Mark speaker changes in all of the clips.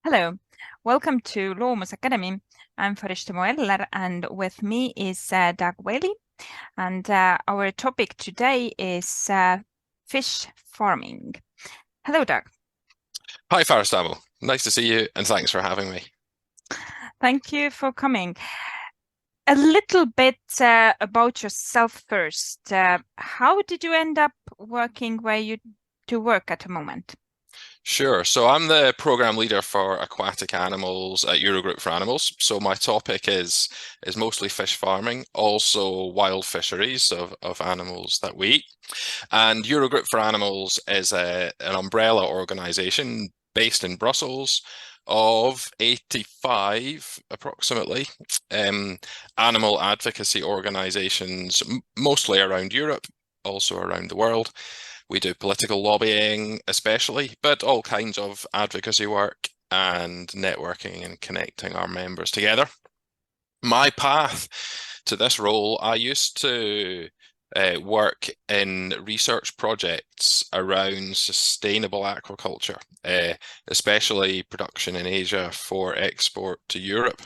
Speaker 1: Hello, welcome to Loomus Academy. I'm Faristamo Eller, and with me is Doug Waley. And our topic today is fish farming. Hello, Doug.
Speaker 2: Hi, Faristamo. Nice to see you, and thanks for having me.
Speaker 1: Thank you for coming. A little bit about yourself first. How did you end up working where you do work at the moment?
Speaker 2: Sure. So I'm the program leader for aquatic animals at Eurogroup for Animals. So my topic is mostly fish farming, also wild fisheries of animals that we eat. And Eurogroup for Animals is an umbrella organization based in Brussels of 85 approximately animal advocacy organizations, mostly around Europe, also around the world. We do political lobbying, especially, but all kinds of advocacy work and networking and connecting our members together. My path to this role, I used to work in research projects around sustainable aquaculture, especially production in Asia for export to Europe.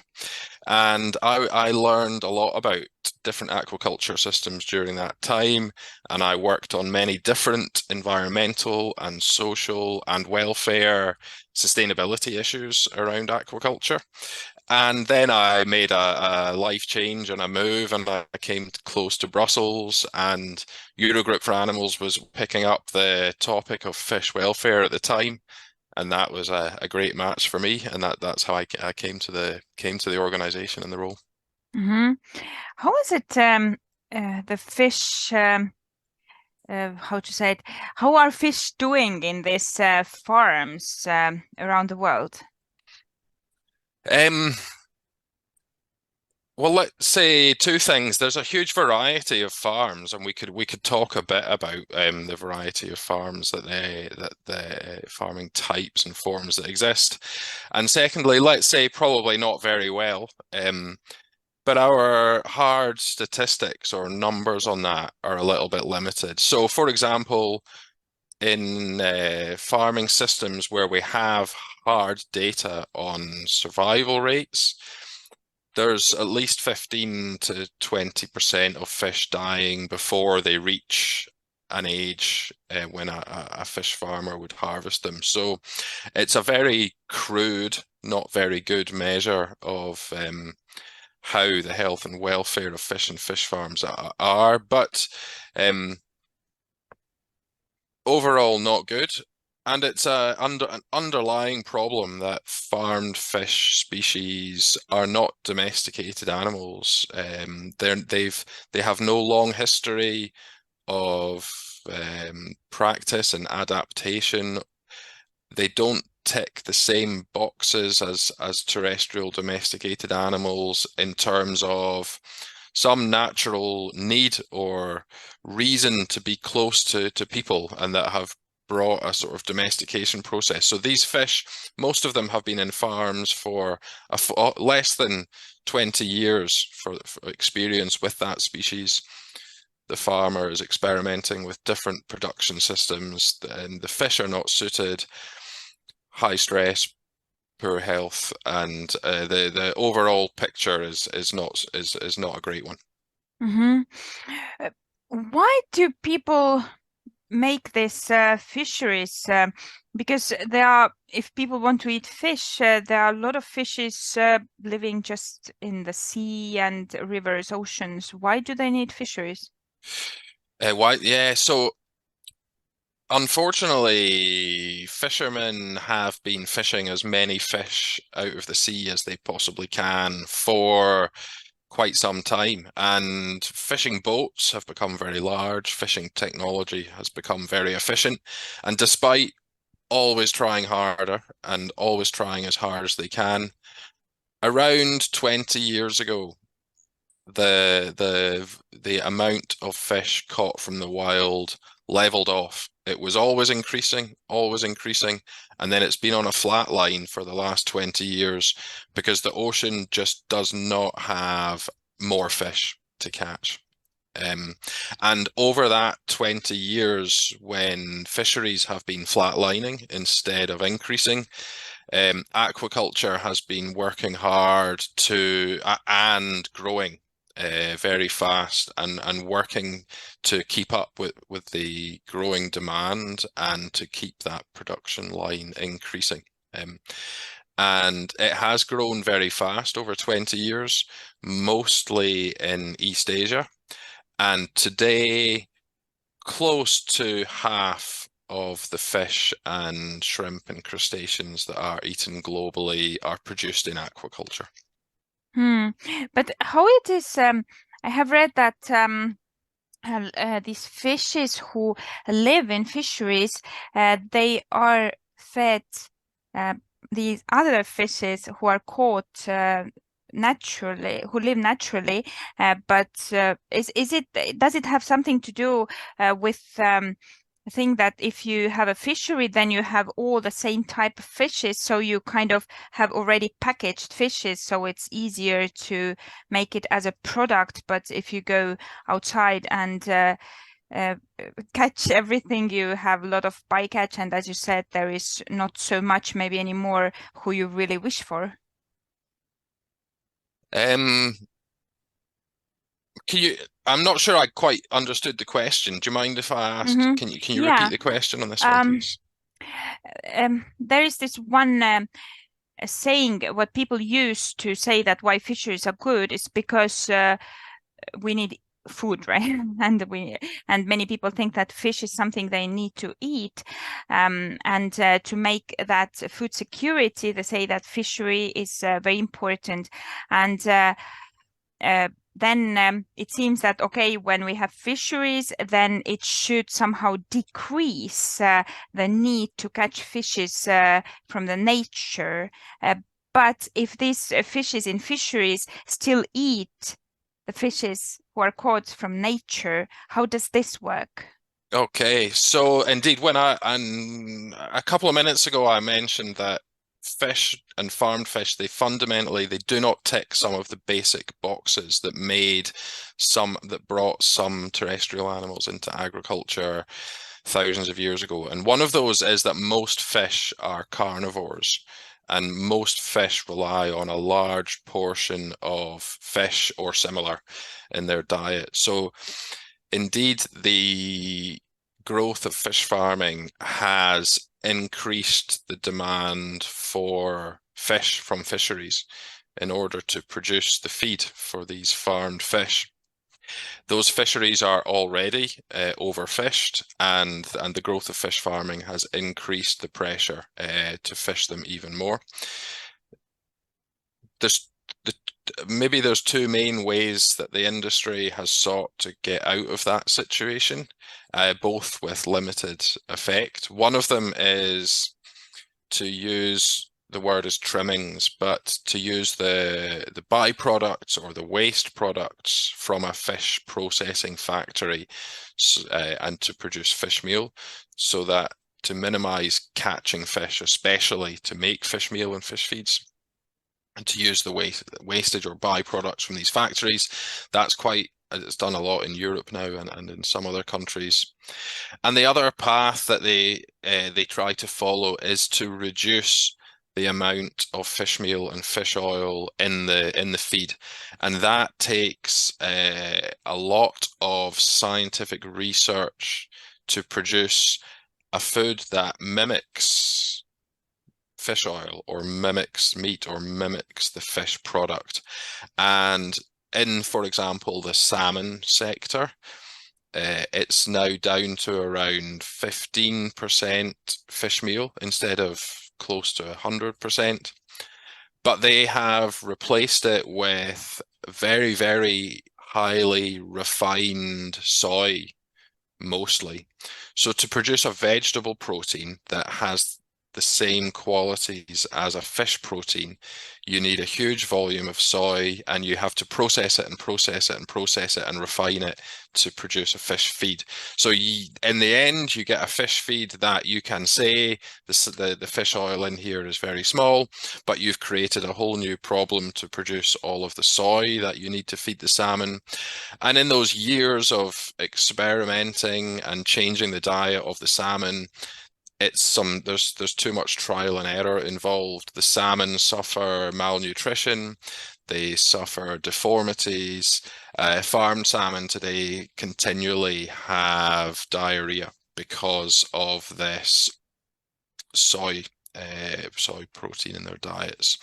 Speaker 2: And I learned a lot about different aquaculture systems during that time. And I worked on many different environmental and social and welfare sustainability issues around aquaculture. And then I made a life change and a move, and I came close to Brussels, and Eurogroup for Animals was picking up the topic of fish welfare at the time, and that was a great match for me, and that's how I came to the organization and the role.
Speaker 1: Mm-hmm. How is it the fish? How to say it? How are fish doing in these farms around the world?
Speaker 2: Um, Well, let's say two things. There's a huge variety of farms, and we could talk a bit about the variety of farms that the farming types and forms that exist. And secondly, let's say probably not very well, but our hard statistics or numbers on that are a little bit limited. So, for example, in farming systems where we have hard data on survival rates, there's at least 15 to 20% of fish dying before they reach an age when a fish farmer would harvest them. So it's a very crude, not very good measure of how the health and welfare of fish and fish farms are, but overall not good. And it's an underlying problem that farmed fish species are not domesticated animals. They have no long history of practice and adaptation. They don't tick the same boxes as terrestrial domesticated animals in terms of some natural need or reason to be close to people, and that have brought a sort of domestication process. So these fish, most of them have been in farms for less than 20 years for experience with that species. The farmer is experimenting with different production systems, and the fish are not suited, high stress, poor health, and the overall picture is not a great one.
Speaker 1: Mm-hmm. Why do people make these fisheries? Because there are, if people want to eat fish, there are a lot of fishes living just in the sea and rivers, oceans. Why do they need fisheries?
Speaker 2: Why? Yeah, so unfortunately, fishermen have been fishing as many fish out of the sea as they possibly can for quite some time. And fishing boats have become very large. Fishing technology has become very efficient. And despite always trying harder and always trying as hard as they can, around 20 years ago, the amount of fish caught from the wild leveled off. It was always increasing, and then it's been on a flat line for the last 20 years because the ocean just does not have more fish to catch. Um, and over that 20 years, when fisheries have been flatlining instead of increasing, Aquaculture has been working hard to and growing very fast and working to keep up with the growing demand and to keep that production line increasing. And it has grown very fast over 20 years, mostly in East Asia. And today, close to half of the fish and shrimp and crustaceans that are eaten globally are produced in aquaculture.
Speaker 1: But how it is, I have read that these fishes who live in fisheries, they are fed these other fishes who are caught naturally, who live naturally. But does it have something to do with I think that if you have a fishery, then you have all the same type of fishes, so you kind of have already packaged fishes, so it's easier to make it as a product. But if you go outside and catch everything, you have a lot of bycatch, and as you said, there is not so much maybe anymore who you really wish for.
Speaker 2: I'm not sure I quite understood the question. Do you mind if I ask? Can you repeat the question on this one, please?
Speaker 1: There is this one saying what people use to say that why fisheries are good is because we need food, right? and many people think that fish is something they need to eat, and to make that food security, they say that fishery is very important. And then it seems that, okay, when we have fisheries, then it should somehow decrease the need to catch fishes from the nature. But if these fishes in fisheries still eat the fishes who are caught from nature, how does this work?
Speaker 2: Okay, so indeed, when a couple of minutes ago, I mentioned that fish and farmed fish, they do not tick some of the basic boxes that brought some terrestrial animals into agriculture thousands of years ago. And one of those is that most fish are carnivores, and most fish rely on a large portion of fish or similar in their diet. So indeed, the growth of fish farming has increased the demand for fish from fisheries in order to produce the feed for these farmed fish. Those fisheries are already overfished, and the growth of fish farming has increased the pressure to fish them even more. Maybe there's two main ways that the industry has sought to get out of that situation, both with limited effect. One of them is to use, the word is trimmings, but to use the byproducts or the waste products from a fish processing factory and to produce fish meal, so that to minimize catching fish, especially to make fish meal and fish feeds, and to use the wastage or byproducts from these factories. It's done a lot in Europe now and in some other countries. And the other path that they try to follow is to reduce the amount of fish meal and fish oil in the feed, and that takes a lot of scientific research to produce a food that mimics fish oil or mimics meat or mimics the fish product. And in, for example, the salmon sector, it's now down to around 15% fish meal instead of close to 100%. But they have replaced it with very, very highly refined soy, mostly. So to produce a vegetable protein that has the same qualities as a fish protein, you need a huge volume of soy, and you have to process it and process it and process it and refine it to produce a fish feed. So in the end, you get a fish feed that you can say the fish oil in here is very small, but you've created a whole new problem to produce all of the soy that you need to feed the salmon. And in those years of experimenting and changing the diet of the salmon, there's too much trial and error involved. The salmon suffer malnutrition, they suffer deformities. Farmed salmon today continually have diarrhea because of this soy protein in their diets.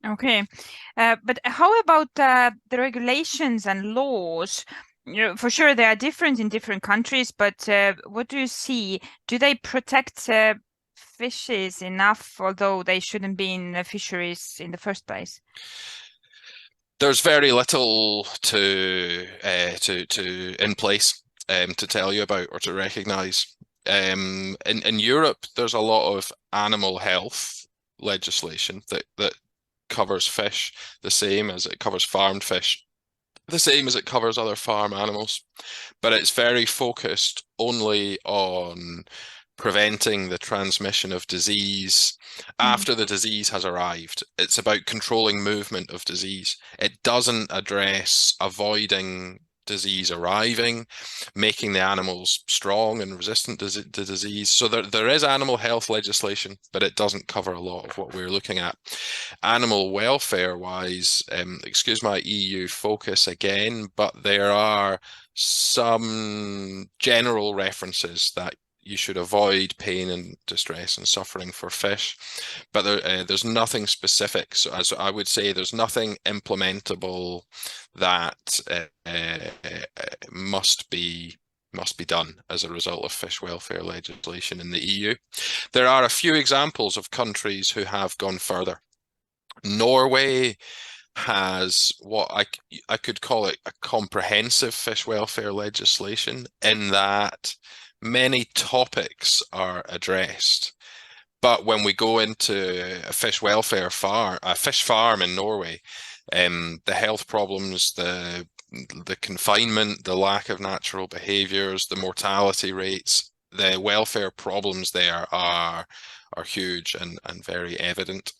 Speaker 1: Okay, but how about the regulations and laws? For sure, they are different in different countries, but what do you see? Do they protect fishes enough, although they shouldn't be in the fisheries in the first place?
Speaker 2: There's very little to in place to tell you about or to recognize. In Europe, there's a lot of animal health legislation that covers fish the same as it covers farmed fish, the same as it covers other farm animals, but it's very focused only on preventing the transmission of disease after the disease has arrived. It's about controlling movement of disease. It doesn't address avoiding disease arriving, making the animals strong and resistant to disease. So there is animal health legislation, but it doesn't cover a lot of what we're looking at. Animal welfare wise, excuse my EU focus again, but there are some general references that you should avoid pain and distress and suffering for fish, but there's nothing specific. So as I would say, there's nothing implementable that must be done as a result of fish welfare legislation in the EU. There are a few examples of countries who have gone further. Norway has what I could call it a comprehensive fish welfare legislation, in that many topics are addressed. But when we go into a fish farm in Norway, the health problems, the confinement, the lack of natural behaviors, the mortality rates, the welfare problems there are huge and very evident.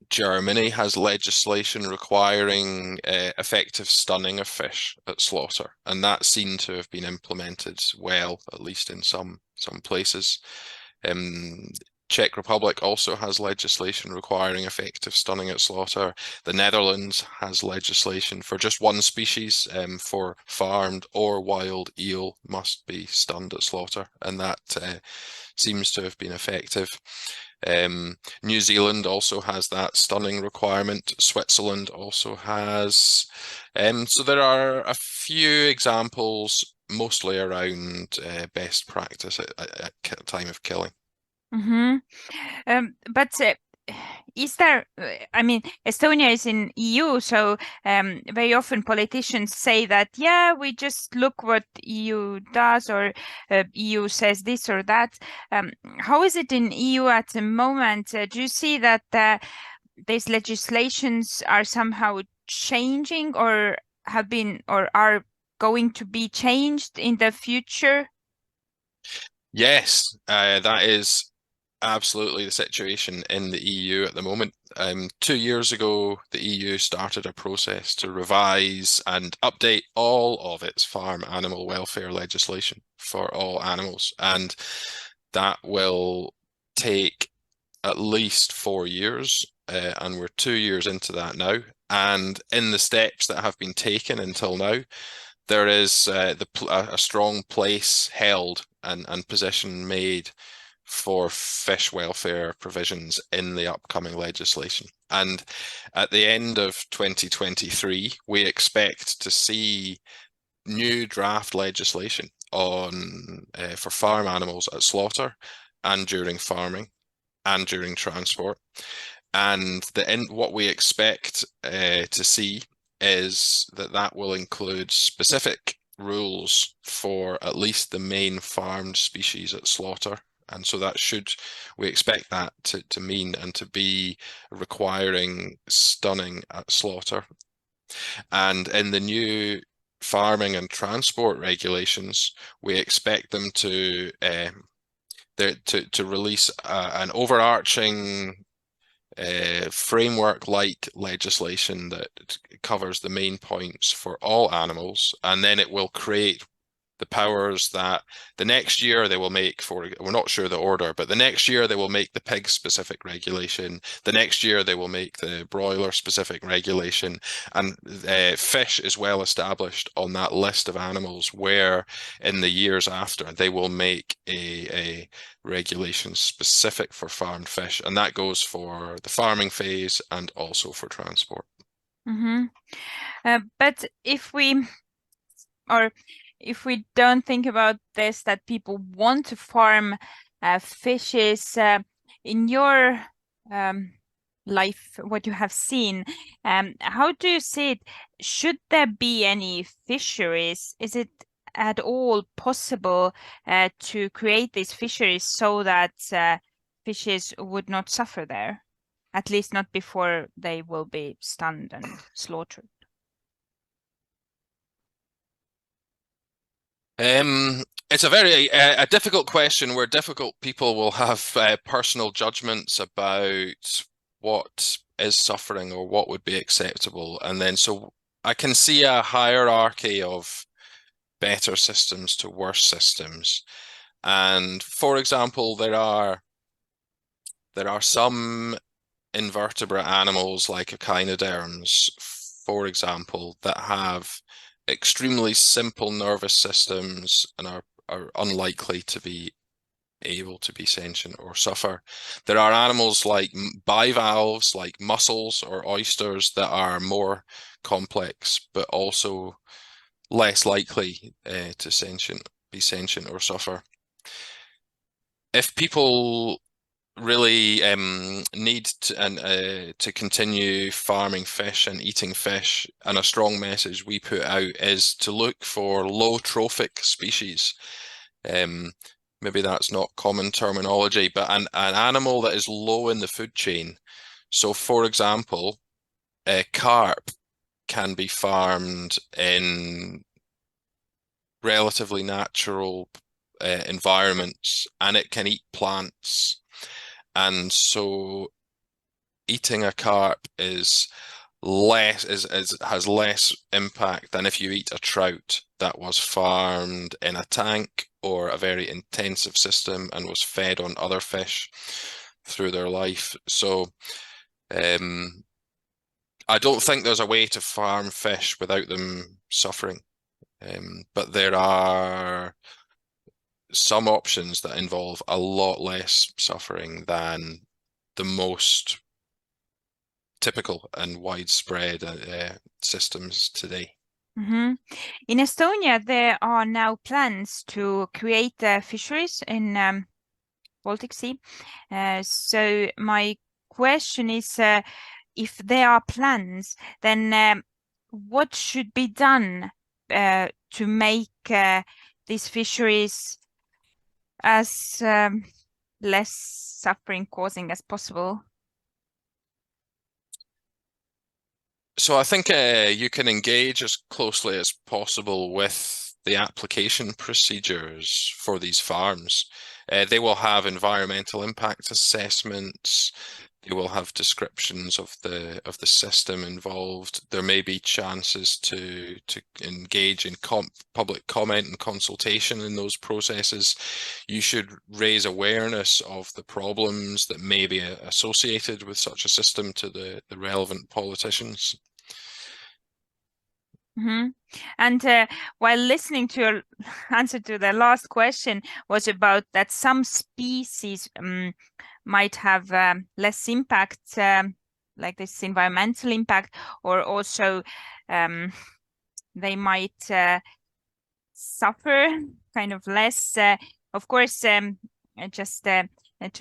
Speaker 2: Germany has legislation requiring effective stunning of fish at slaughter, and that seemed to have been implemented well, at least in some places. Czech Republic also has legislation requiring effective stunning at slaughter. The Netherlands has legislation for just one species, for farmed or wild eel must be stunned at slaughter, and that seems to have been effective. New Zealand also has that stunning requirement. Switzerland also has. So there are a few examples, mostly around best practice at time of killing.
Speaker 1: But is there, I mean, Estonia is in EU, so very often politicians say that, yeah, we just look what EU does, or EU says this or that. How is it in EU at the moment? Do you see that these legislations are somehow changing, or have been, or are going to be changed in the future?
Speaker 2: Yes, that is absolutely the situation in the EU at the moment. 2 years ago, the EU started a process to revise and update all of its farm animal welfare legislation for all animals, and that will take at least 4 years, and we're 2 years into that now. And in the steps that have been taken until now, there is a strong place held and position made for fish welfare provisions in the upcoming legislation. And at the end of 2023, we expect to see new draft legislation on for farm animals at slaughter and during farming and during transport. And what we expect to see is that will include specific rules for at least the main farmed species at slaughter. And so we expect that to mean and to be requiring stunning at slaughter. And in the new farming and transport regulations, we expect them to release an overarching framework-like legislation that covers the main points for all animals, and then it will create the powers that the next year they will make we're not sure the order, but the next year they will make the pig specific regulation. The next year they will make the broiler specific regulation. And fish is well established on that list of animals where in the years after they will make a regulation specific for farmed fish. And that goes for the farming phase and also for transport.
Speaker 1: Mm-hmm. But if we don't think about this, that people want to farm fishes, in your life, what you have seen, how do you see it? Should there be any fisheries? Is it at all possible to create these fisheries so that fishes would not suffer there? At least not before they will be stunned and slaughtered.
Speaker 2: It's a very difficult question where difficult people will have personal judgments about what is suffering or what would be acceptable. And then so I can see a hierarchy of better systems to worse systems. And for example, there are some invertebrate animals like echinoderms, for example, that have extremely simple nervous systems and are unlikely to be able to be sentient or suffer. There are animals like bivalves, like mussels or oysters, that are more complex, but also less likely to be sentient or suffer. If people really need to continue farming fish and eating fish, and a strong message we put out is to look for low trophic species. Maybe that's not common terminology, but an animal that is low in the food chain. So for example, carp can be farmed in relatively natural environments, and it can eat plants. And so eating a carp has less impact than if you eat a trout that was farmed in a tank or a very intensive system and was fed on other fish through their life. So I don't think there's a way to farm fish without them suffering. But there are some options that involve a lot less suffering than the most typical and widespread systems today.
Speaker 1: Mm-hmm. In Estonia, there are now plans to create fisheries in Baltic Sea. So my question is, if there are plans, then what should be done to make these fisheries as less suffering causing as possible?
Speaker 2: So I think you can engage as closely as possible with the application procedures for these farms. They will have environmental impact assessments. They will have descriptions of the system involved. There may be chances to engage in public comment and consultation in those processes. You should raise awareness of the problems that may be associated with such a system to the relevant politicians.
Speaker 1: Mm-hmm. And while listening to your answer to the last question was about that some species might have less impact, like this environmental impact, or also they might suffer kind of less. Of course, just to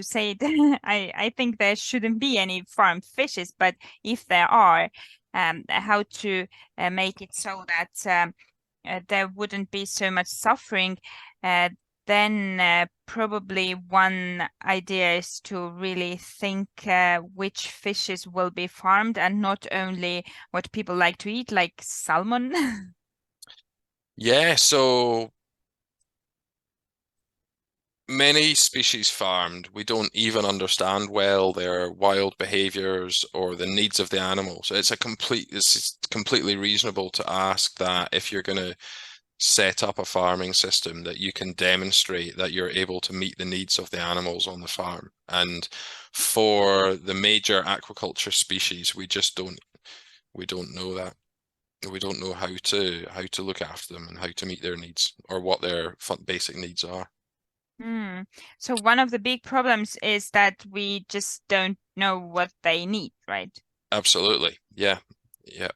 Speaker 1: say it, I think there shouldn't be any farmed fishes, but if there are, how to make it so that there wouldn't be so much suffering, then probably one idea is to really think which fishes will be farmed and not only what people like to eat, like salmon.
Speaker 2: Yeah, so many species farmed, we don't even understand well their wild behaviors or the needs of the animals. It's completely reasonable to ask that if you're going to set up a farming system that you can demonstrate that you're able to meet the needs of the animals on the farm. And for the major aquaculture species, we don't know that. We don't know how to look after them and how to meet their needs, or what their basic needs are.
Speaker 1: So one of the big problems is that we just don't know what they need, right?
Speaker 2: Absolutely. Yeah. Yeah.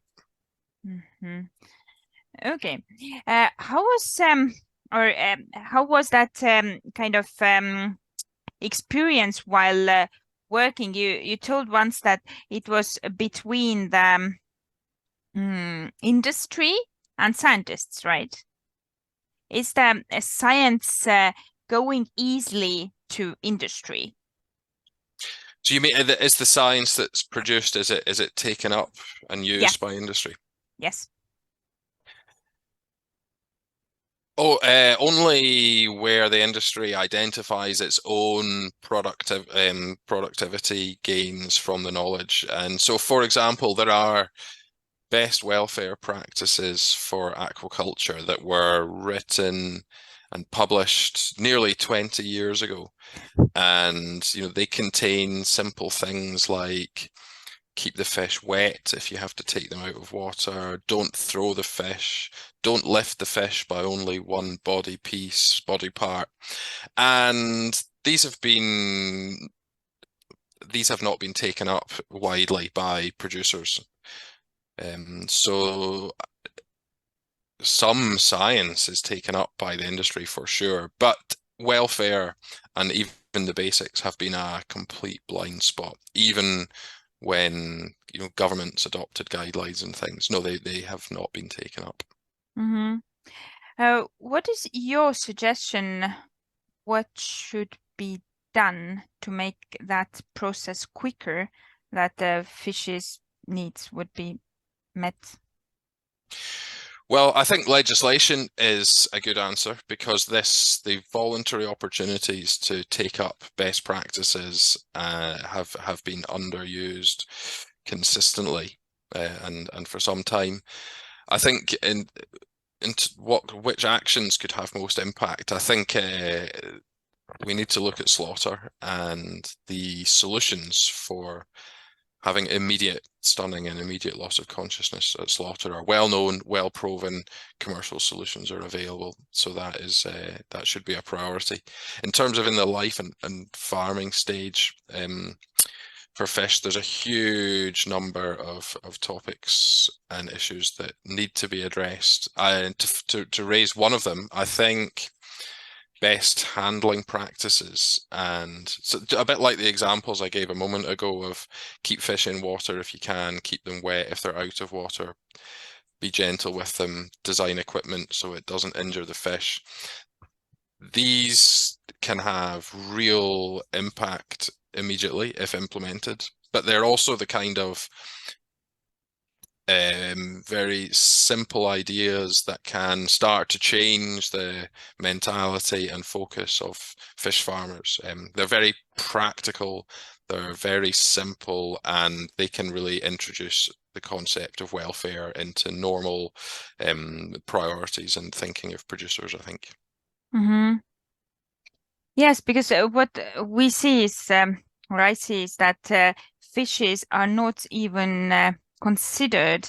Speaker 1: Okay. How was that kind of experience while working? You told once that it was between the industry and scientists, right? Is the science going easily to industry?
Speaker 2: So you mean, is the science that's produced, is it taken up and used by industry?
Speaker 1: Yes.
Speaker 2: Oh, only where the industry identifies its own productivity gains from the knowledge. And so, for example, there are best welfare practices for aquaculture that were written and published nearly 20 years ago. And, they contain simple things like keep the fish wet if you have to take them out of water, don't throw the fish, don't lift the fish by only one body part. And these have not been taken up widely by producers. So some science is taken up by the industry for sure, but welfare and even the basics have been a complete blind spot, even when governments adopted guidelines and things. No, they have not been taken up.
Speaker 1: What is your suggestion? What should be done to make that process quicker, that the fish's needs would be met?
Speaker 2: Well, I think legislation is a good answer, because the voluntary opportunities to take up best practices have been underused consistently and for some time. I think which actions could have most impact, I think we need to look at slaughter, and the solutions for having stunning and immediate loss of consciousness at slaughter are well known, well proven. Commercial solutions are available, so that should be a priority. In terms of in the life and farming stage, for fish, there's a huge number of topics and issues that need to be addressed. And to raise one of them, I think best handling practices, and so a bit like the examples I gave a moment ago of keep fish in water if you can, keep them wet if they're out of water, be gentle with them, design equipment so it doesn't injure the fish. These can have real impact immediately if implemented, but they're also the kind of very simple ideas that can start to change the mentality and focus of fish farmers. They're very practical, they're very simple, and they can really introduce the concept of welfare into normal priorities and thinking of producers, I think.
Speaker 1: Yes, because what we see is, or I see is that fishes are not even considered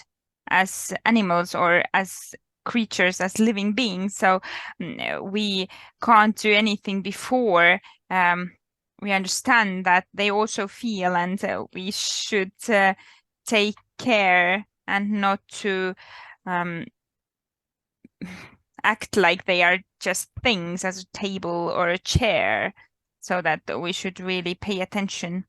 Speaker 1: as animals or as creatures, as living beings. So we can't do anything before we understand that they also feel, and we should take care and not to act like they are just things as a table or a chair, so that we should really pay attention.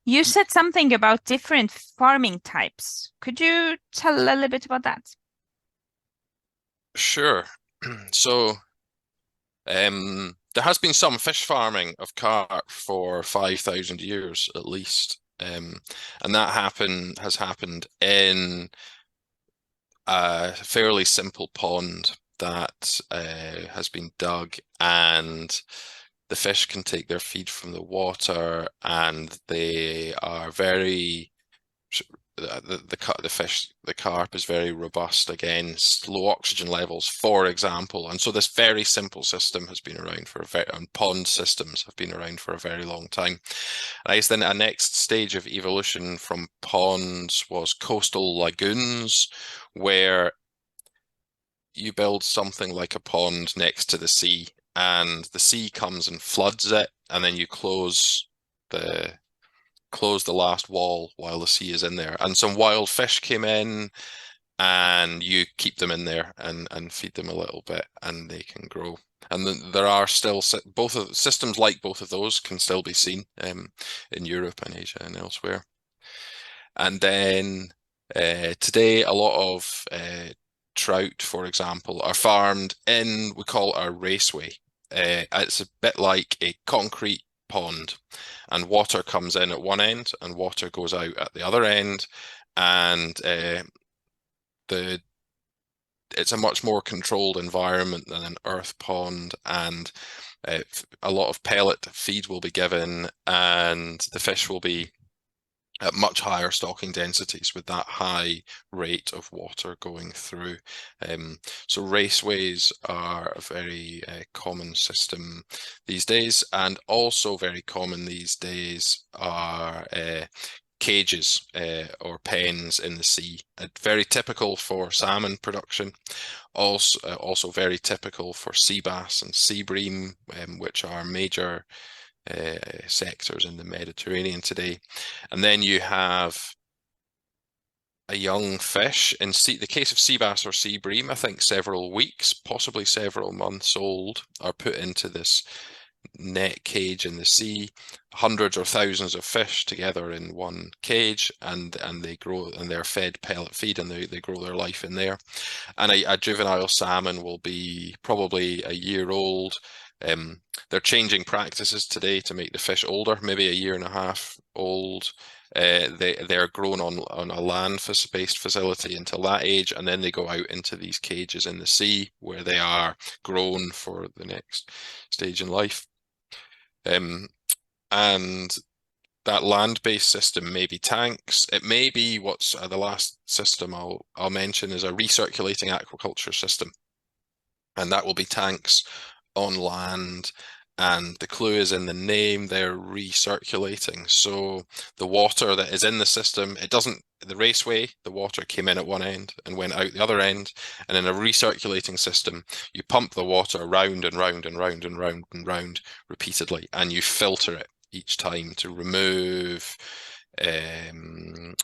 Speaker 1: You said something about different farming types. Could you tell a little bit about that?
Speaker 2: Sure. So there has been some fish farming of carp for 5,000 years at least. And that has happened in a fairly simple pond that has been dug, and the fish can take their feed from the water, and they are very the fish, the carp, is very robust against low oxygen levels, for example. And so this very simple system has been around for and pond systems have been around for a very long time. And I guess then a next stage of evolution from ponds was coastal lagoons, where you build something like a pond next to the sea, and the sea comes and floods it, and then you close the last wall while the sea is in there. And some wild fish came in, and you keep them in there and feed them a little bit, and they can grow. And there are still both of systems like both of those can still be seen in Europe and Asia and elsewhere. And then today, a lot of trout, for example, are farmed in, we call it a raceway. It's a bit like a concrete pond, and water comes in at one end and water goes out at the other end, and it's a much more controlled environment than an earth pond, and a lot of pellet feed will be given, and the fish will be at much higher stocking densities with that high rate of water going through. So raceways are a very common system these days, and also very common these days are cages or pens in the sea. Very typical for salmon production, also very typical for sea bass and sea bream, which are major sectors in the Mediterranean today. And then you have a young fish in the case of sea bass or sea bream, I think several weeks, possibly several months old, are put into this net cage in the sea, hundreds or thousands of fish together in one cage, and they grow, and they're fed pellet feed, and they grow their life in there. And a juvenile salmon will be probably a year old. They're changing practices today to make the fish older, maybe a year and a half old. They're grown on a land-based facility until that age, and then they go out into these cages in the sea where they are grown for the next stage in life. And that land-based system may be tanks. It may be what's the last system I'll mention is a recirculating aquaculture system, and that will be tanks on land. And the clue is in the name, they're recirculating. So the water that is in the system, the raceway, the water came in at one end and went out the other end. And in a recirculating system, you pump the water round and round and round and round and round repeatedly, and you filter it each time to remove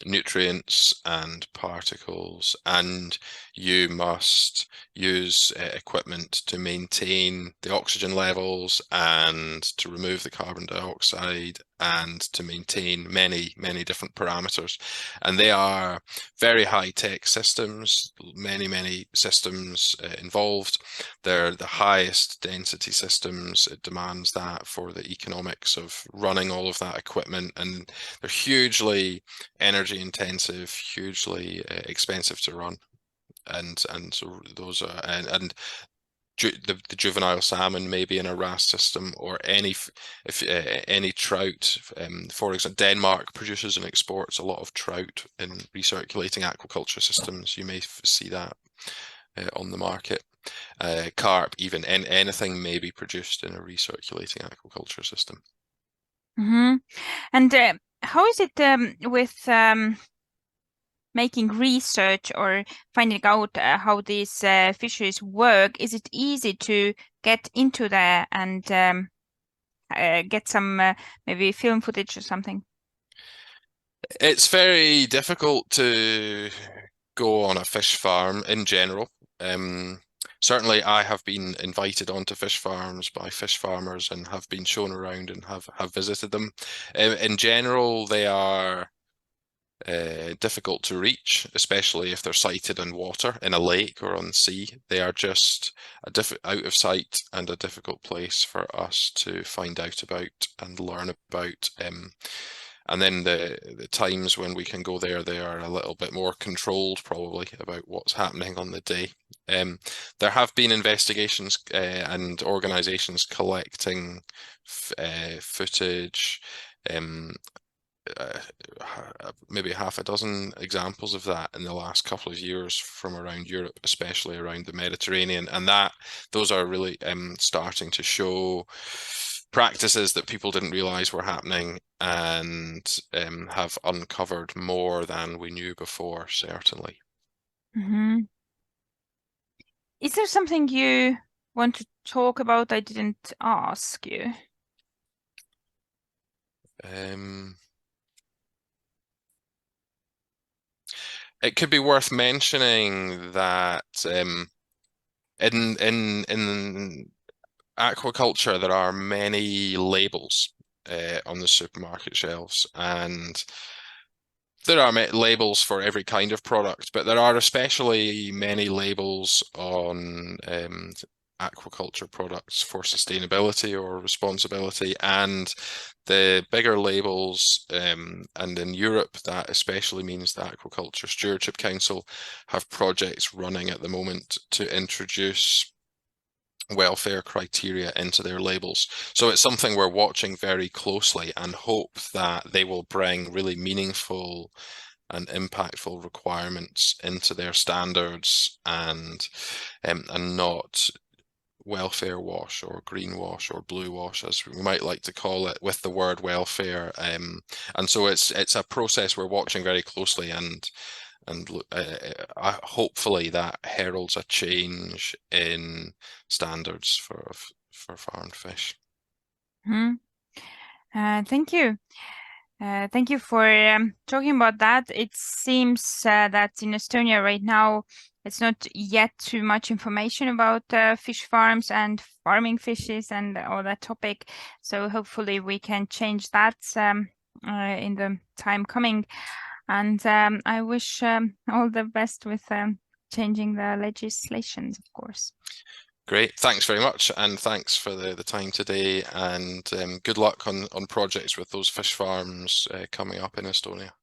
Speaker 2: nutrients and particles, and you must use equipment to maintain the oxygen levels and to remove the carbon dioxide and to maintain many different parameters. And they are very high-tech systems, many systems involved. They're the highest density systems. It demands that for the economics of running all of that equipment, and they're hugely energy intensive, hugely expensive to run. And so those are, and the juvenile salmon may be in a RAS system, or any trout. For example, Denmark produces and exports a lot of trout in recirculating aquaculture systems. You may see that on the market. Carp, even anything may be produced in a recirculating aquaculture system.
Speaker 1: Mm-hmm. And how is it with making research or finding out how these fisheries work? Is it easy to get into there and get some maybe film footage or something?
Speaker 2: It's very difficult to go on a fish farm in general. Certainly, I have been invited onto fish farms by fish farmers and have been shown around and have visited them. In general, they are difficult to reach, especially if they're sited in water, in a lake or on sea. They are just out of sight and a difficult place for us to find out about and learn about. And then the times when we can go there, they are a little bit more controlled, probably, about what's happening on the day. There have been investigations and organizations collecting footage. maybe half a dozen examples of that in the last couple of years from around Europe, especially around the Mediterranean, and those are really starting to show practices that people didn't realize were happening, and have uncovered more than we knew before, certainly.
Speaker 1: Mm-hmm. Is there something you want to talk about I didn't ask you?
Speaker 2: It could be worth mentioning that in aquaculture there are many labels on the supermarket shelves, and there are labels for every kind of product, but there are especially many labels on aquaculture products for sustainability or responsibility, and the bigger labels, and in Europe that especially means the Aquaculture Stewardship Council have projects running at the moment to introduce welfare criteria into their labels. So it's something we're watching very closely and hope that they will bring really meaningful and impactful requirements into their standards, and not welfare wash or green wash or blue wash, as we might like to call it, with the word welfare. And so it's a process we're watching very closely, and hopefully that heralds a change in standards for farmed fish.
Speaker 1: Thank you. Thank you for talking about that. It seems that in Estonia right now, it's not yet too much information about fish farms and farming fishes and all that topic. So hopefully we can change that in the time coming. And I wish all the best with changing the legislations, of course.
Speaker 2: Great, thanks very much, and thanks for the time today, and good luck on projects with those fish farms coming up in Estonia.